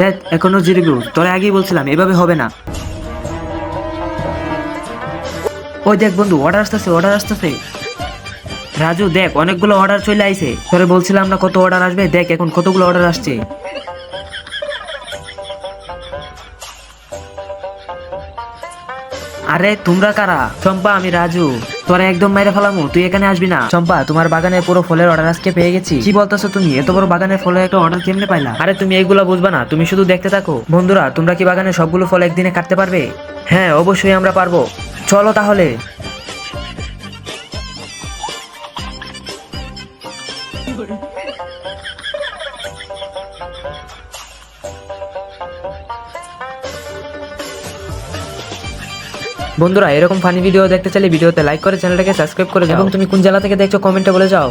দেখ এখনো zero views, তোরা আগেই বলছিলাম এভাবে হবে না। ওই দেখ বন্ধু, অর্ডার আসতেছে। রাজু দেখ অনেকগুলো অর্ডার চলে আইছে, তোরে বলছিলাম না কত অর্ডার আসবে, দেখ এখন কতগুলো অর্ডার আসছে। আরে তোমরা কারা? চম্পা আমি রাজু, তোরা একদম মেরে ফেলামু, তুই এখানে আসবি না। চম্পা তোমার বাগানের পুরো ফলের অর্ডার আজকে পেয়ে গেছি। কি বলতেছো তুমি? এত বড় বাগানের ফলের একটা অর্ডার কেমনে পাইলা? আরে তুমি এইগুলা বুঝবা না, তুমি শুধু দেখতে থাকো। বন্ধুরা তোমরা কি বাগানের সবগুলো ফল একদিনে কাটতে পারবে? হ্যাঁ অবশ্যই আমরা পারবো, চলো তাহলে। বন্ধুরা এরকম ফানি ভিডিও দেখতে চাইলে ভিডিওতে লাইক করে চ্যানেলটাকে সাবস্ক্রাইব করে দাও, এবং তুমি কোন জেলা থেকে দেখছো কমেন্টে বলে যাও।